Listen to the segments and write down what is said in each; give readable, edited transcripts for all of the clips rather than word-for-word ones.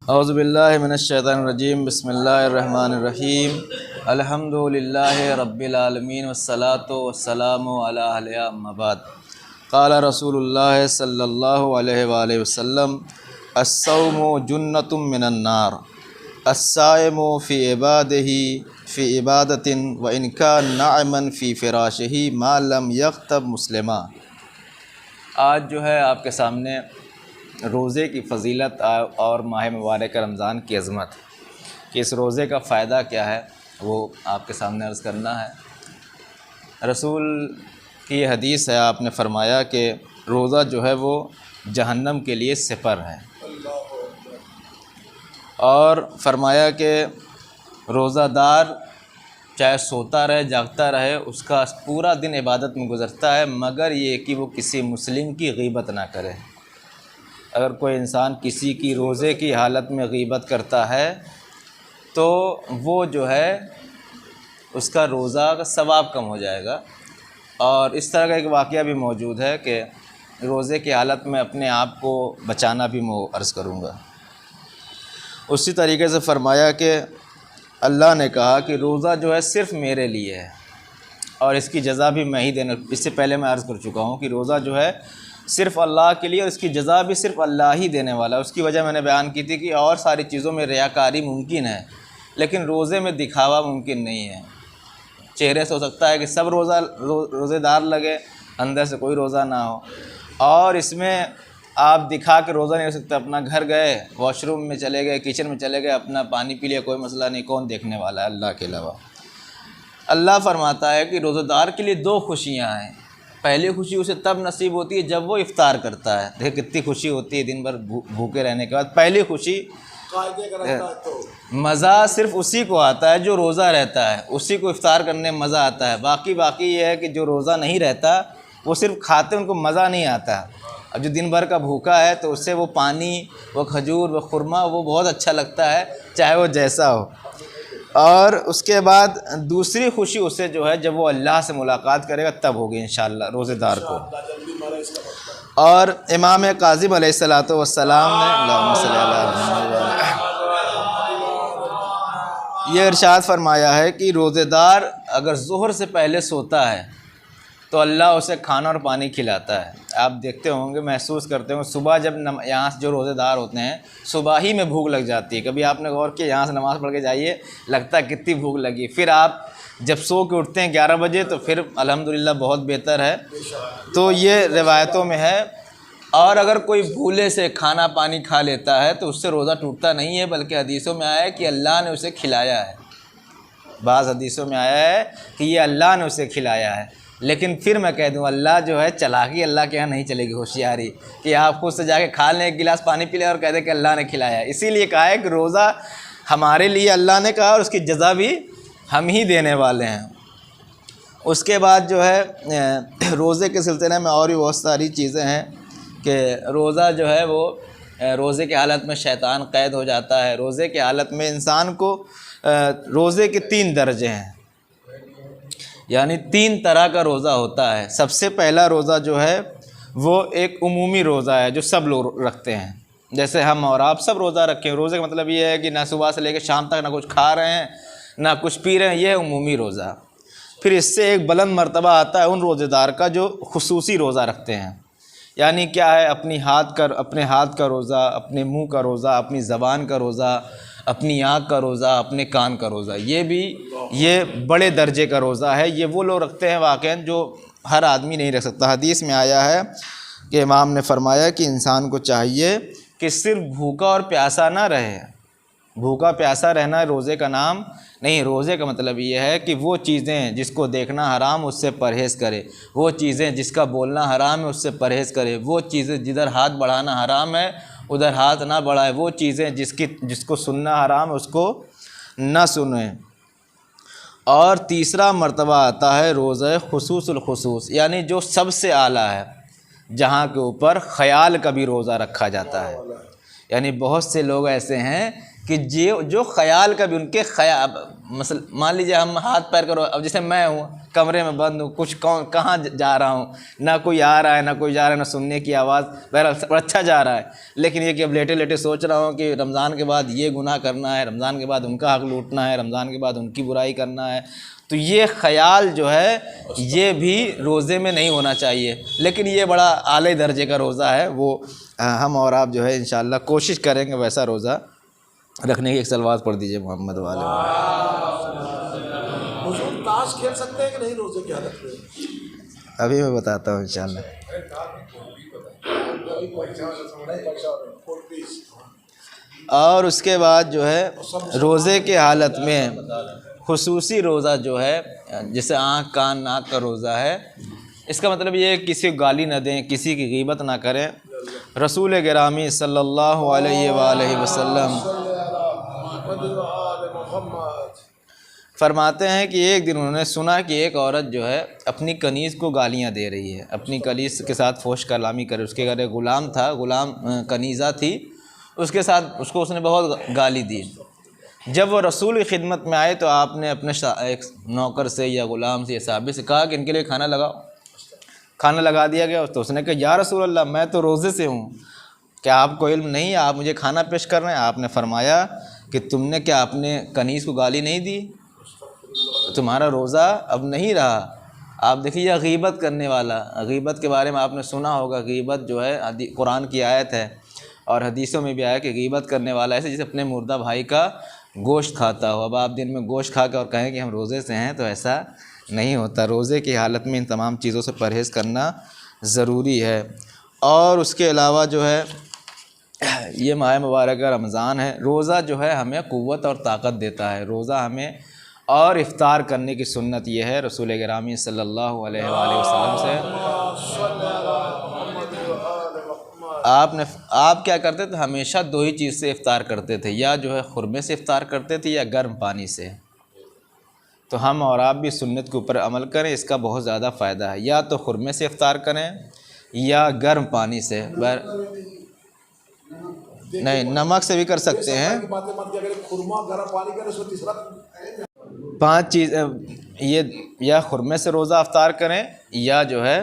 औज़ुबिल्लाहि मिनश्शैतानिर्रजीम बिस्मिल्लाहिर्रहमानिर्रहीम अल्हम्दुलिल्लाहि रब्बिल आलमीन वस्सलातु वस्सलामु अला अहलिहा अम्मा बाद। क़ाला रसूलुल्लाह सल्लल्लाहु अलैहि वसल्लम अस्सौमु जुन्नतुम मिनन नार अस्साइमु फ़ी इबादतिन व इन कान नाइमन फ़ी फ़िराशिही मा लम यग़्तब मुस्लिमा। आज जो है आपके सामने रोज़े की फ़जीलत और माह मुबारक रमज़ान की अज़मत कि इस रोज़े का फ़ायदा क्या है वो आपके सामने अर्ज़ करना है। रसूल की हदीस है, आपने फ़रमाया कि रोज़ा जो है वो जहन्नम के लिए सिपर है, और फ़रमाया कि रोज़ादार चाहे सोता रहे जागता रहे उसका पूरा दिन इबादत में गुज़रता है, मगर ये कि वो किसी मुस्लिम की गीबत ना करे। अगर कोई इंसान किसी की रोज़े की हालत में गीबत करता है तो वो जो है उसका रोज़ा का सवाब कम हो जाएगा। और इस तरह का एक वाक़या भी मौजूद है कि रोज़े की हालत में अपने आप को बचाना भी मैं अर्ज़ करूँगा। उसी तरीके से फ़रमाया कि अल्लाह ने कहा कि रोज़ा जो है सिर्फ़ मेरे लिए है और इसकी जज़ा भी मैं ही देना। इससे पहले मैं अर्ज़ कर चुका हूँ कि रोज़ा जो है सिर्फ़ अल्लाह के लिए और इसकी जज़ा भी सिर्फ़ अल्लाह ही देने वाला है। उसकी वजह मैंने बयान की थी कि और सारी चीज़ों में रियाकारी मुमकिन है, लेकिन रोज़े में दिखावा मुमकिन नहीं है। चेहरे से हो सकता है कि सब रोज़ेदार लगे, अंदर से कोई रोज़ा ना हो। और इसमें आप दिखा के रोज़ा नहीं हो सकते। अपना घर गए, वॉशरूम में चले गए, किचन में चले गए, अपना पानी पी लिया, कोई मसला नहीं। कौन देखने वाला है अल्लाह के अलावा। अल्लाह फरमाता है कि रोज़ेदार के लिए दो खुशियाँ हैं। पहली खुशी उसे तब नसीब होती है जब वो इफ़्तार करता है। देखिए कितनी खुशी होती है दिन भर भूखे रहने के बाद। पहली खुशी मज़ा सिर्फ़ उसी को आता है जो रोज़ा रहता है, उसी को इफ़्तार करने में मज़ा आता है। बाकी ये है कि जो रोज़ा नहीं रहता वो सिर्फ खाते उनको मज़ा नहीं आता। अब जो दिन भर का भूखा है तो उससे वो पानी, वो खजूर, वो खुरमा वो बहुत अच्छा लगता है, चाहे वो जैसा हो। और उसके बाद दूसरी खुशी उसे जो है जब वो अल्लाह से मुलाकात करेगा तब होगी इंशाअल्लाह रोज़ेदार को। और इमाम काज़िम अलैहिस्सलातु वस्सलाम ने ये इरशाद फरमाया है कि रोज़ेदार अगर ज़ुहर से पहले सोता है तो अल्लाह उसे खाना और पानी खिलाता है। आप देखते होंगे, महसूस करते होंगे, सुबह जब यहाँ से जो रोज़ेदार होते हैं सुबह ही में भूख लग जाती है। कभी आपने गौर किया, यहाँ से नमाज़ पढ़ के जाइए, लगता है कितनी भूख लगी। फिर आप जब सो के उठते हैं 11 बजे तो फिर अल्हम्दुलिल्लाह बहुत बेहतर है। तो ये रिवायतों में है। और अगर कोई भूले से खाना पानी खा लेता है तो उससे रोज़ा टूटता नहीं है, बल्कि हदीसों में आया है कि अल्लाह ने उसे खिलाया है। बाज़ हदीसों में आया है कि ये अल्लाह ने उसे खिलाया है। लेकिन फिर मैं कह दूं, अल्लाह जो है चालाकी अल्लाह के यहाँ नहीं चलेगी, होशियारी कि आप खुद से जाके खा लें, एक गिलास पानी पी लें और कह दें कि अल्लाह ने खिलाया। इसीलिए कहा है कि रोज़ा हमारे लिए अल्लाह ने कहा और उसकी जज़ा भी हम ही देने वाले हैं। उसके बाद जो है रोज़े के सिलसिले में और भी बहुत सारी चीज़ें हैं कि रोज़ा जो है वो रोज़े की हालत में शैतान कैद हो जाता है। रोज़े की हालत में इंसान को रोज़े के 3 दर्जे हैं, यानी 3 तरह का रोज़ा होता है। सबसे पहला रोज़ा जो है वो एक उमूमी रोज़ा है जो सब लोग रखते हैं, जैसे हम और आप सब रोज़ा रखें। रोज़े का मतलब ये है कि ना सुबह से लेकर शाम तक ना कुछ खा रहे हैं ना कुछ पी रहे हैं, ये है उमूमी रोज़ा। फिर इससे एक बुलंद मर्तबा आता है उन रोज़ेदार का जो खुसूसी रोज़ा रखते हैं। यानी क्या है, अपने हाथ का रोज़ा, अपने मुँह का रोज़ा, अपनी ज़बान का रोज़ा, अपनी आँख का रोज़ा, अपने कान का रोज़ा। ये बड़े दर्जे का रोज़ा है। ये वो लोग रखते हैं वाक़ई जो हर आदमी नहीं रख सकता। हदीस में आया है कि इमाम ने फरमाया कि इंसान को चाहिए कि सिर्फ भूखा और प्यासा ना रहे। भूखा प्यासा रहना रोज़े का नाम नहीं। रोज़े का मतलब ये है कि वो चीज़ें जिसको देखना हराम उससे परहेज़ करे, वो चीज़ें जिसका बोलना हराम है उससे परहेज़ करे, वो चीज़ें जिधर हाथ बढ़ाना हराम है उधर हाथ ना बढ़ाए, वो चीज़ें जिसको सुनना हराम है उसको ना सुने। और तीसरा मर्तबा आता है रोज़े खुसूसुल खुसूस, यानी जो सबसे आला है, जहाँ के ऊपर ख़याल का भी रोज़ा रखा जाता है। यानी बहुत से लोग ऐसे हैं कि जो ख्याल का भी उनके ख्याल, मसल मान लीजिए हम हाथ पैर करो, अब जैसे मैं हूँ कमरे में बंद हूँ, कुछ कहाँ जा रहा हूँ, ना कोई आ रहा है ना कोई जा रहा है, ना सुनने की आवाज़, बहरहाल सब अच्छा जा रहा है। लेकिन ये कि अब लेटे लेटे सोच रहा हूँ कि रमज़ान के बाद ये गुनाह करना है, रमज़ान के बाद उनका हक़ लूटना है, रमज़ान के बाद उनकी बुराई करना है, तो ये ख़याल जो है ये भी रोज़े में नहीं होना चाहिए। लेकिन ये बड़ा आले दर्जे का रोज़ा है, वो हम और आप जो है इंशाअल्लाह कोशिश करेंगे वैसा रोज़ा रखने की। एक सलवात पढ़ दीजिए मोहम्मद वाले। हुजूर ताश खेल सकते हैं कि नहीं रोजे की हालत में? अभी मैं बताता हूँ इंशाअल्लाह। और उसके बाद जो है रोज़े की हालत में खुसूसी रोज़ा जो है, जैसे आँख कान नाक का रोज़ा है, इसका मतलब ये है किसी को गाली न दें, किसी की गीबत ना करें। रसूल गिरामी सल्लल्लाहु अलैहि वसल्लम फरमाते हैं कि एक दिन उन्होंने सुना कि एक औरत जो है अपनी कनीज़ को गालियां दे रही है, अपनी कनीज़ के साथ फोश कलामी करे। उसके घर एक ग़ुलाम था, ग़ुलाम कनीज़ा थी, उसके साथ उसको उसने बहुत गाली दी। जब वो रसूल की खिदमत में आए तो आपने अपने एक नौकर से या ग़ुलाम से या साहबी से कहा कि इनके लिए खाना लगाओ। खाना लगा दिया गया। तो उसने कहा या रसूल अल्लाह, मैं तो रोज़े से हूँ, क्या आपको इल्म नहीं है, आप मुझे खाना पेश कर रहे हैं? आपने फरमाया कि तुमने क्या अपने कनीज़ को गाली नहीं दी, तुम्हारा रोज़ा अब नहीं रहा। आप देखिए यह गीबत करने वाला, गीबत के बारे में आपने सुना होगा, गीबत जो है कुरान की आयत है और हदीसों में भी आया कि गीबत करने वाला ऐसे जैसे अपने मुर्दा भाई का गोश्त खाता हो। अब आप दिन में गोश्त खा के और कहें कि हम रोज़े से हैं, तो ऐसा नहीं होता। रोज़े की हालत में इन तमाम चीज़ों से परहेज़ करना ज़रूरी है। और उसके अलावा जो है ये माह मुबारक रमज़ान है, रोज़ा जो है हमें क़ुव्वत और ताकत देता है। रोज़ा हमें और इफ़्तार करने की सुन्नत ये है रसूल गिरामी सल्लल्लाहु अलैहि वसल्लम से। आप क्या करते थे? हमेशा दो ही चीज़ से इफ़्तार करते थे, या जो है खुरमे से इफ़्तार करते थे या गर्म पानी से। तो हम और आप भी सुन्नत के ऊपर अमल करें, इसका बहुत ज़्यादा फ़ायदा है। या तो खुरमे से इफ़्तार करें या गर्म पानी से। नहीं, नमक से भी कर सकते हैं। पांच चीज़ ये, या खुरमे से रोज़ा अफ्तार करें या जो है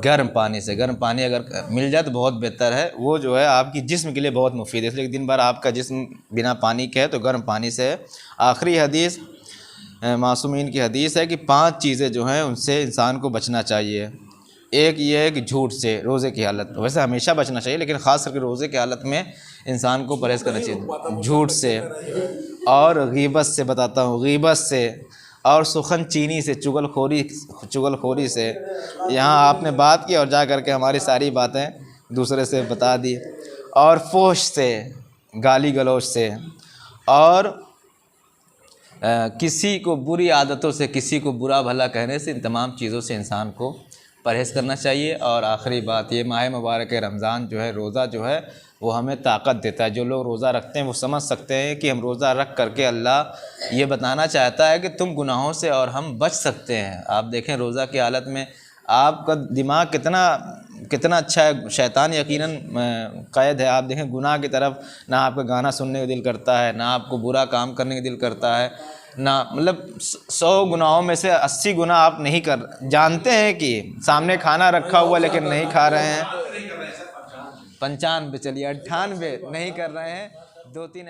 गर्म पानी से। गर्म पानी अगर मिल जाए तो बहुत बेहतर है, वो जो है आपकी जिस्म के लिए बहुत मुफीद है। इसलिए दिन भर आपका जिस्म बिना पानी के है तो गर्म पानी से है। आखिरी हदीस मासूमीन की हदीस है कि 5 चीज़ें जो हैं उनसे इंसान को बचना चाहिए। एक ये है कि झूठ से रोज़े की हालत में, वैसे हमेशा बचना चाहिए लेकिन ख़ास करके रोज़े की हालत में इंसान को परहेज़ करना चाहिए झूठ से और गीबत से। बताता हूँ, गीबत से और सुखन चीनी से, चुगलखोरी से। यहाँ आपने बात की और जा कर के हमारी सारी बातें दूसरे से बता दी। और फोश से, गाली गलौज से, और किसी को बुरी आदतों से, किसी को बुरा भला कहने से, इन तमाम चीज़ों से इंसान को परहेज़ करना चाहिए। और आखिरी बात, ये माह मुबारक रमज़ान जो है, रोज़ा जो है वो हमें ताकत देता है। जो लोग रोज़ा रखते हैं वो समझ सकते हैं कि हम रोज़ा रख करके अल्लाह ये बताना चाहता है कि तुम गुनाहों से और हम बच सकते हैं। आप देखें रोज़ा की हालत में आपका दिमाग कितना अच्छा है। शैतान यकीनन क़ैद है। आप देखें गुनाह की तरफ ना आपका गाना सुनने का दिल करता है, ना आपको बुरा काम करने का दिल करता है, ना मतलब 100 गुनाहों में से 80 गुनाह आप नहीं कर, जानते हैं कि सामने खाना रखा हुआ लेकिन नहीं खा रहे हैं। 95, चलिए 98 नहीं कर रहे हैं, 2-3